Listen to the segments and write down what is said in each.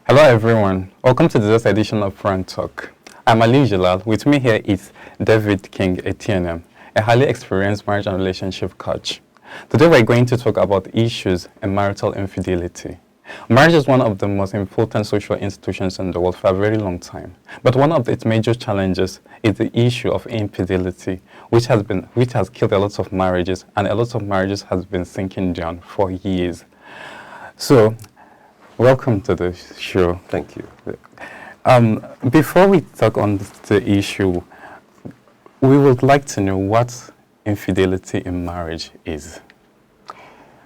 Hello everyone, welcome to this edition of Front Talk. I'm Ali Jalal. With me here is David King Etienne, a highly experienced marriage and relationship coach. Today we're going to talk about issues in marital infidelity. Marriage is one of the most important social institutions in the world for a very long time. But one of its major challenges is the issue of infidelity, which has killed a lot of marriages, and a lot of marriages has been sinking down for years. So, welcome to the show. Thank you. Before we talk on the issue, we would like to know what infidelity in marriage is.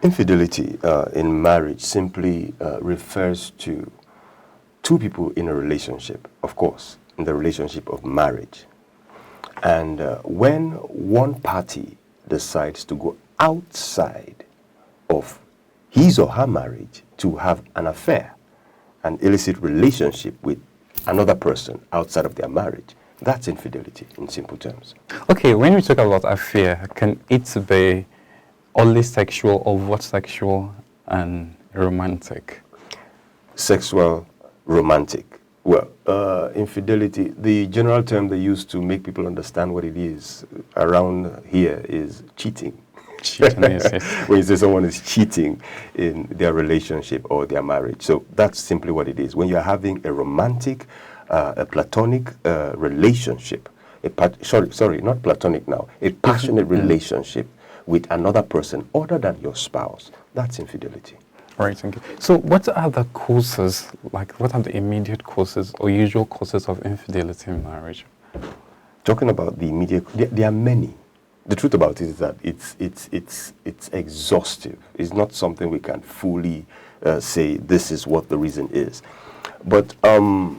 Infidelity in marriage simply refers to two people in a relationship, of course, in the relationship of marriage. And when one party decides to go outside of his or her marriage to have an affair, an illicit relationship with another person outside of their marriage, that's infidelity in simple terms. Okay, when we talk about affair, can it be only sexual or what sexual and romantic? Sexual, romantic. Well, infidelity, the general term they use to make people understand what it is around here is cheating. Yes. When you say someone is cheating in their relationship or their marriage. So that's simply what it is. When you're having a romantic, a platonic relationship, not platonic now, a passionate relationship with another person other than your spouse, that's infidelity. Right, thank you. So what are the causes, like what are the immediate causes or usual causes of infidelity in marriage? Talking about the immediate, there are many. The truth about it is that it's exhaustive. It's not something we can fully say this is what the reason is. But the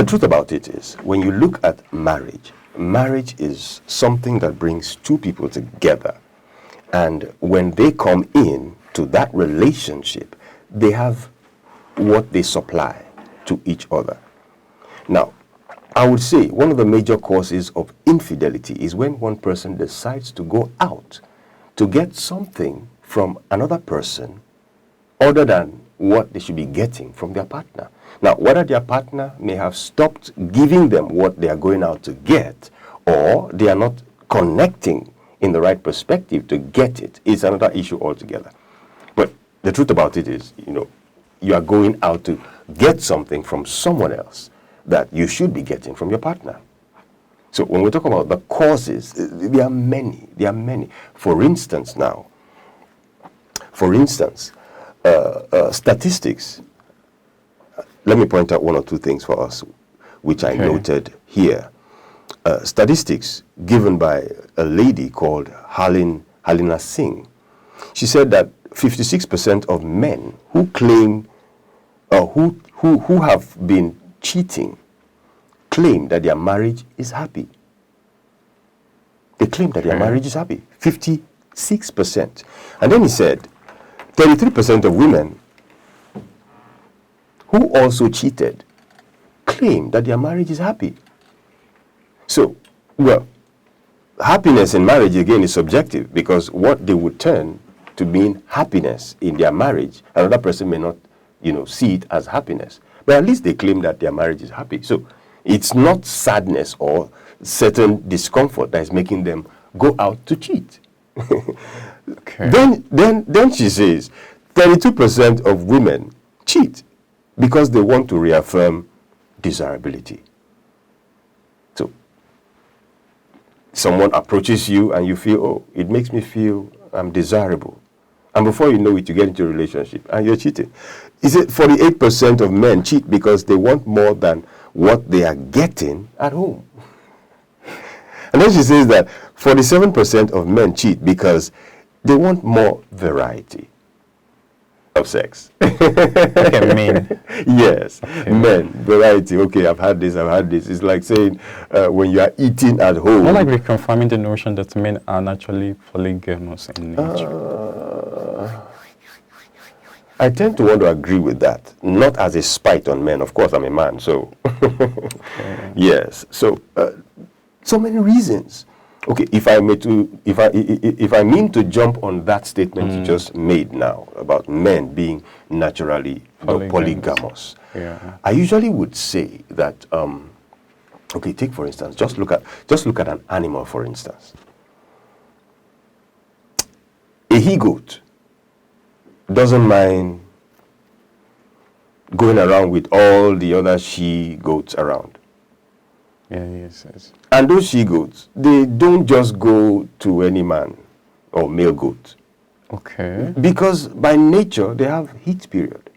truth about it is, when you look at marriage, marriage is something that brings two people together. And when they come in to that relationship, they have what they supply to each other. Now, I would say one of the major causes of infidelity is when one person decides to go out to get something from another person other than what they should be getting from their partner. Now, whether their partner may have stopped giving them what they are going out to get, or they are not connecting in the right perspective to get it, is another issue altogether. But the truth about it is, you are going out to get something from someone else that you should be getting from your partner. So when we talk about the causes, there are many. For instance, statistics. Let me point out one or two things for us, which I noted here. Statistics given by a lady called Halina Singh. She said that 56% of men who claim, who have been cheating, claim that their marriage is happy. They claim that their marriage is happy. 56%. And then he said 33% of women who also cheated claim that their marriage is happy. So, well, happiness in marriage again is subjective, because what they would turn to mean happiness in their marriage, another person may not, see it as happiness. But at least they claim that their marriage is happy. So it's not sadness or certain discomfort that is making them go out to cheat. Then she says 32% of women cheat because they want to reaffirm desirability. So someone approaches you and you feel, oh, it makes me feel I'm desirable. And before you know it, you get into a relationship and you're cheating. Is it 48% of men cheat because they want more than what they are getting at home? And then she says that 47% of men cheat because they want more variety of sex. Okay, men. Yes, okay. Men, variety. Okay, I've had this. It's like saying when you are eating at home. More like reconfirming the notion that men are naturally polygamous in nature. I tend to want to agree with that, not as a spite on men. Of course, I'm a man, so yes. So, so many reasons. Okay, if I mean to jump on that statement you just made now about men being naturally polygamous, Yeah. I usually would say that okay, take for instance, just look at an animal, for instance. A he-goat doesn't mind going around with all the other she-goats around. Yeah, yes. And those she-goats, they don't just go to any man or male goat. Okay. Because by nature, they have heat period.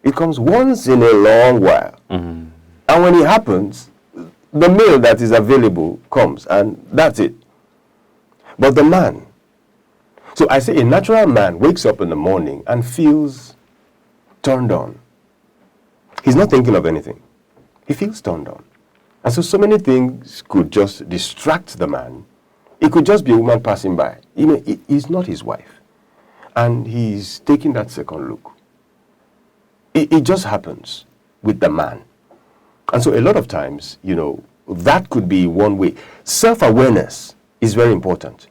It comes once in a long while. Mm-hmm. And when it happens, the male that is available comes, and that's it. But the man, so I say a natural man wakes up in the morning and feels turned on. He's not thinking of anything. He feels turned on. And so many things could just distract the man. It could just be a woman passing by. You know, it's not his wife. And he's taking that second look. It just happens with the man. And so a lot of times, you know, that could be one way. Self-awareness is very important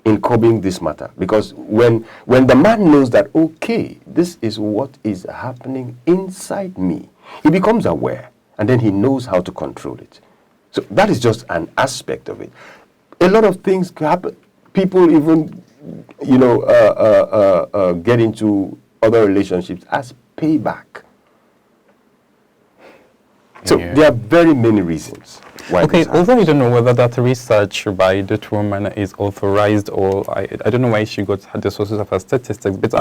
in curbing this matter. Because when the man knows that, okay, this is what is happening inside me, he becomes aware. And then he knows how to control it. So that is just an aspect of it. A lot of things happen. People even, you know, get into other relationships as payback. So there are very many reasons why. Okay, although I don't know whether that research by that woman is authorized, or I don't know why she got the sources of her statistics, but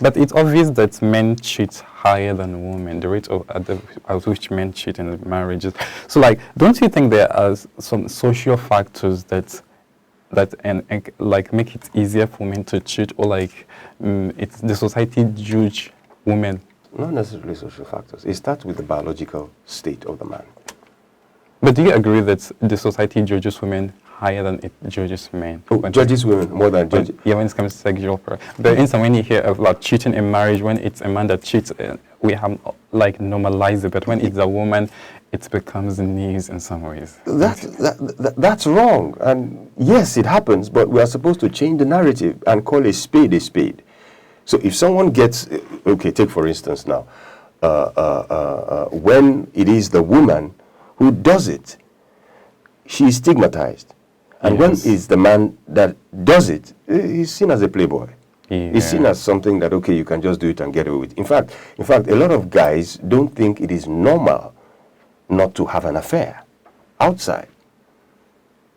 but it's obvious that men cheat higher than women, the rate at which men cheat in marriages. So, like, don't you think there are some social factors that like make it easier for men to cheat, or like it's the society judge women? Not necessarily social factors. It starts with the biological state of the man. But do you agree that the society judges women higher than it judges men? Oh, judges women more than judges? Yeah, when it comes to sexual practice. But instant when you hear of like cheating in marriage, when it's a man that cheats, we have like normalized it. But when it's a woman, it becomes the news in some ways. That's wrong. And yes, it happens, but we are supposed to change the narrative and call a spade a spade. So if someone gets, okay, take for instance now, when it is the woman who does it, she is stigmatized. And when it's the man that does it, he's seen as a playboy. Yeah. He's seen as something that, okay, you can just do it and get away with it. In fact, a lot of guys don't think it is normal not to have an affair outside.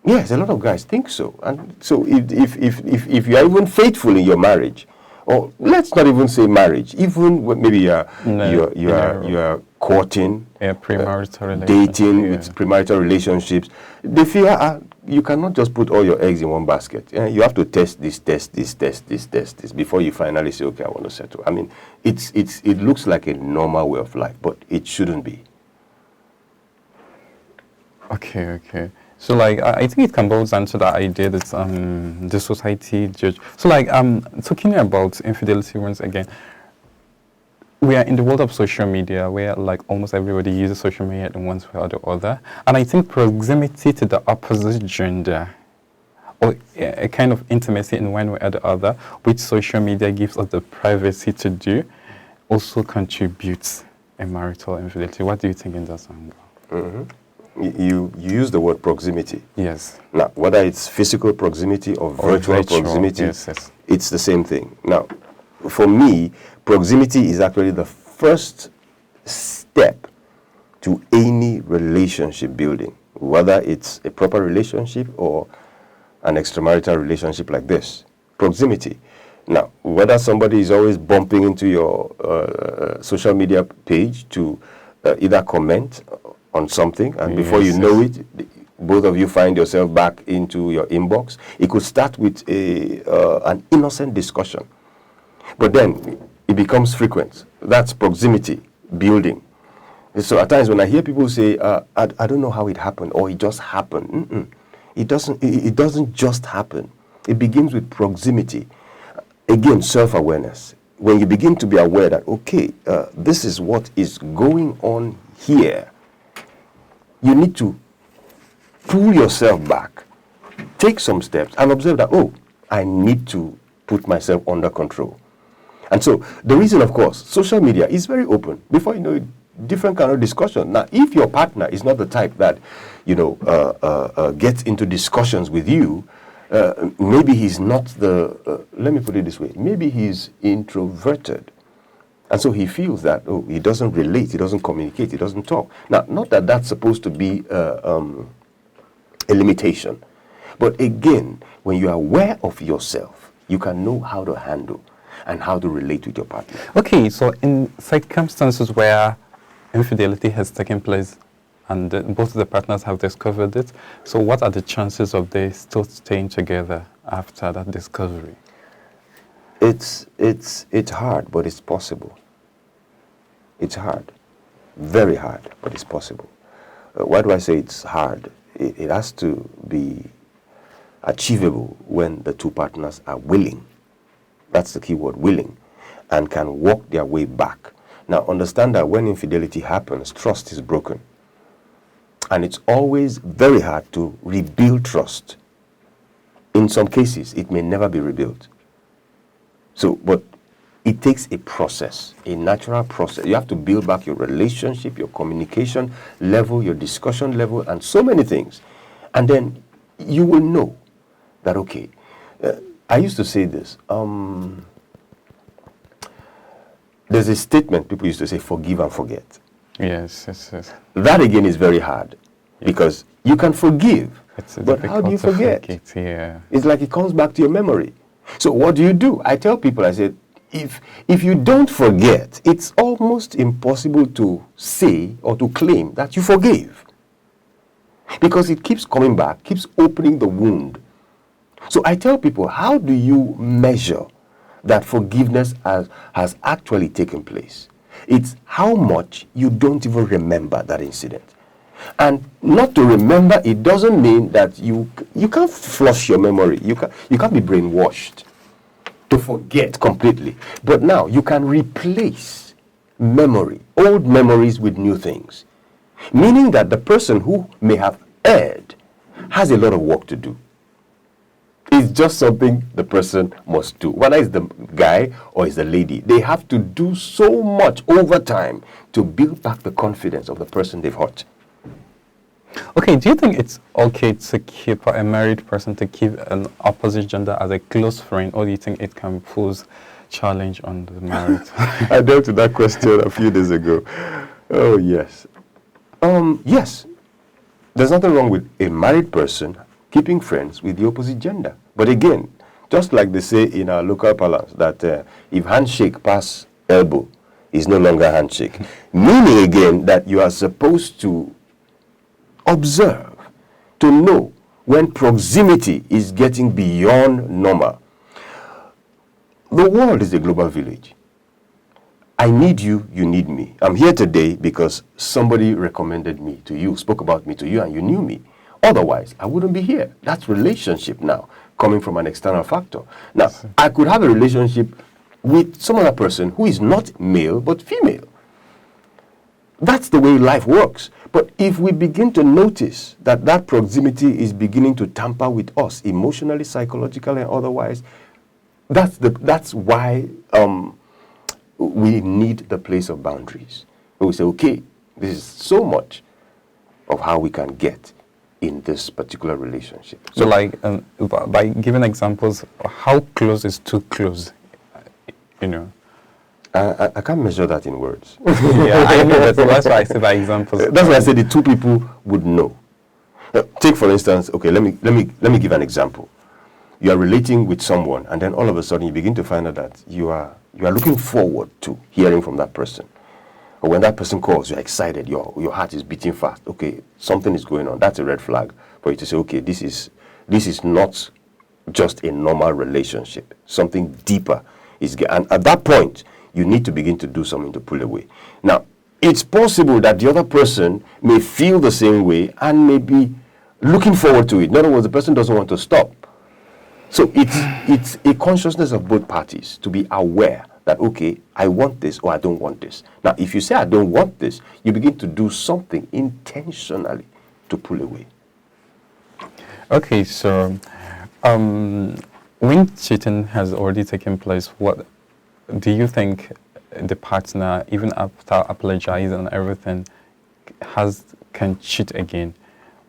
Yes, a lot of guys think so. And so if you are even faithful in your marriage, or let's not even say marriage, even when maybe you are courting, premarital dating with premarital relationships, they feel you cannot just put all your eggs in one basket. You have to test this before you finally say, okay, I want to settle. I mean, it looks like a normal way of life, but it shouldn't be. Okay. So, like, I think it can boil down to the idea that the society judge. So, like, talking about infidelity once again, we are in the world of social media where, like, almost everybody uses social media in one way or the other. And I think proximity to the opposite gender, or a kind of intimacy in one way or the other, which social media gives us the privacy to do, also contributes in marital infidelity. What do you think in that angle? Mm-hmm. You use the word proximity. Yes. Now, whether it's physical proximity or virtual proximity, yes. It's the same thing. Now, for me, proximity is actually the first step to any relationship building, whether it's a proper relationship or an extramarital relationship like this. Proximity. Now, whether somebody is always bumping into your social media page to either comment on something, and before you know it, both of you find yourself back into your inbox. It could start with an innocent discussion, but then it becomes frequent. That's proximity building. So at times when I hear people say, I don't know how it happened, or it just happened. It doesn't just happen. It begins with proximity. Again, self-awareness. When you begin to be aware that, okay, this is what is going on here, you need to pull yourself back take some steps and observe that, oh, I need to put myself under control. And so the reason, of course, social media is very open. Before you know it, different kind of discussion. Now, if your partner is not the type that, gets into discussions with you, maybe he's not let me put it this way, maybe he's introverted. And so he feels that, oh, he doesn't relate, he doesn't communicate, he doesn't talk. Now, not that that's supposed to be a limitation. But again, when you are aware of yourself, you can know how to handle and how to relate with your partner. Okay, so in circumstances where infidelity has taken place and both the partners have discovered it, so what are the chances of they still staying together after that discovery? It's hard, but it's possible. It's hard. Very hard, but it's possible. Why do I say it's hard? It has to be achievable when the two partners are willing. That's the key word, willing, and can walk their way back. Now, understand that when infidelity happens, trust is broken. And it's always very hard to rebuild trust. In some cases, it may never be rebuilt. So, but it takes a process, a natural process. You have to build back your relationship, your communication level, your discussion level, and so many things. And then you will know that, okay, I used to say this. There's a statement people used to say, forgive and forget. Yes. That again is very hard because you can forgive, but how do you forget? It's like it comes back to your memory. So what do? I tell people, I said, if you don't forget, it's almost impossible to say or to claim that you forgave. Because it keeps coming back, keeps opening the wound. So I tell people, how do you measure that forgiveness has actually taken place? It's how much you don't even remember that incident. And not to remember, it doesn't mean that you can't flush your memory. You can't be brainwashed to forget completely. But now you can replace memory, old memories with new things. Meaning that the person who may have erred has a lot of work to do. It's just something the person must do. Whether it's the guy or it's the lady, they have to do so much over time to build back the confidence of the person they've hurt. Okay, do you think it's okay to keep a married person to keep an opposite gender as a close friend, or do you think it can pose challenge on the married? I dealt with that question a few days ago. Oh, yes. Yes. There's nothing wrong with a married person keeping friends with the opposite gender. But again, just like they say in our local parlance, that if handshake pass elbow, is no longer handshake. Meaning again that you are supposed to observe, to know when proximity is getting beyond normal. The world is a global village. I need you, you need me. I'm here today because somebody recommended me to you, spoke about me to you, and you knew me. Otherwise, I wouldn't be here. That's relationship now, coming from an external factor. Now, I could have a relationship with some other person who is not male, but female. That's the way life works. But if we begin to notice that that proximity is beginning to tamper with us emotionally, psychologically, and otherwise, that's why we need the place of boundaries. We say, okay, this is so much of how we can get in this particular relationship. So like, by giving examples, how close is too close, you know? I can't measure that in words. Yeah, I know that. So that's why I say by examples. That's why I say the two people would know. Take for instance, okay, let me give an example. You are relating with someone, and then all of a sudden you begin to find out that you are looking forward to hearing from that person. Or when that person calls, you're excited, your heart is beating fast. Okay, something is going on. That's a red flag for you to say, okay, this is not just a normal relationship. Something deeper is, and at that point, you need to begin to do something to pull away. Now, it's possible that the other person may feel the same way and may be looking forward to it. In other words, the person doesn't want to stop. So it's a consciousness of both parties to be aware that, okay, I want this or I don't want this. Now, if you say I don't want this, you begin to do something intentionally to pull away. Okay, so when cheating has already taken place, what do you think the partner, even after apologizing and everything, can cheat again?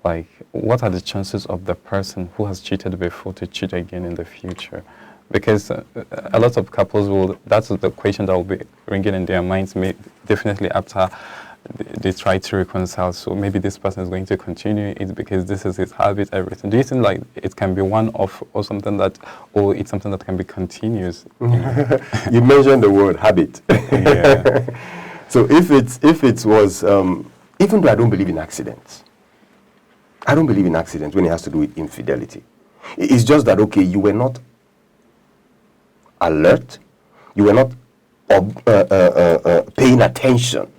Like, what are the chances of the person who has cheated before to cheat again in the future? Because a lot of couples will, that's the question that will be ringing in their minds, definitely after they try to reconcile. So maybe this person is going to continue it because this is his habit, everything. Do you think like it can be one-off or something that, or it's something that can be continuous? You mentioned the word habit. Yeah. So if it was, even though I don't believe in accidents, I don't believe in accidents when it has to do with infidelity. It's just that, okay, you were not alert, you were not paying attention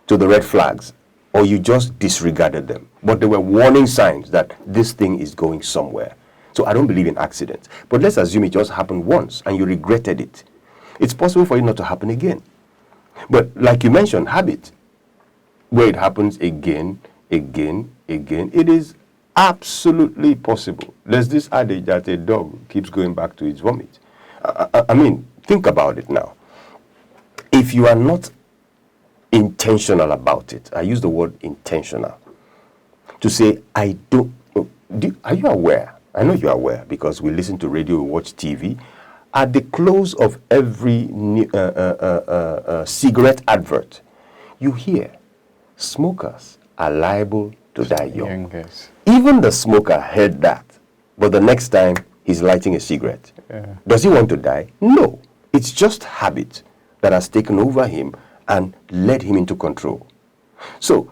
to the red flags, or you just disregarded them. But there were warning signs that this thing is going somewhere. So I don't believe in accidents. But let's assume it just happened once and you regretted it. It's possible for it not to happen again. But like you mentioned, habit, where it happens again, it is absolutely possible. There's this adage that a dog keeps going back to its vomit. I mean, think about it now. If you are not intentional about it, I use the word intentional, to say, I don't, are you aware? I know you're aware because we listen to radio, we watch TV. At the close of every cigarette advert, you hear smokers are liable to die young. Yes. Even the smoker heard that, but the next time he's lighting a cigarette. Yeah. Does he want to die? No. It's just habit that has taken over him and led him into control. So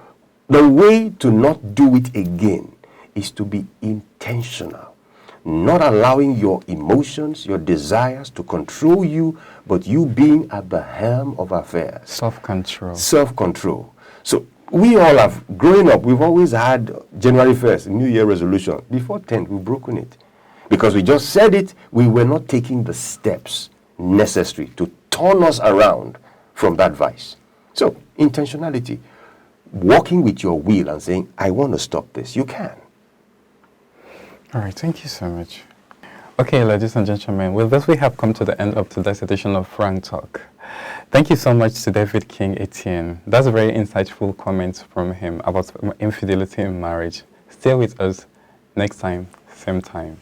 the way to not do it again is to be intentional, not allowing your emotions, your desires to control you, but you being at the helm of affairs. Self-control. Self-control. So we all have, growing up, we've always had January 1st, New Year resolution. Before 10th, we've broken it. Because we just said it, we were not taking the steps necessary to turn us around from that vice. So, intentionality, walking with your will and saying, I want to stop this, you can. All right, thank you so much. Okay, ladies and gentlemen, with this we have come to the end of today's edition of Frank Talk. Thank you so much to David King Etienne. That's a very insightful comments from him about infidelity in marriage. Stay with us next time, same time.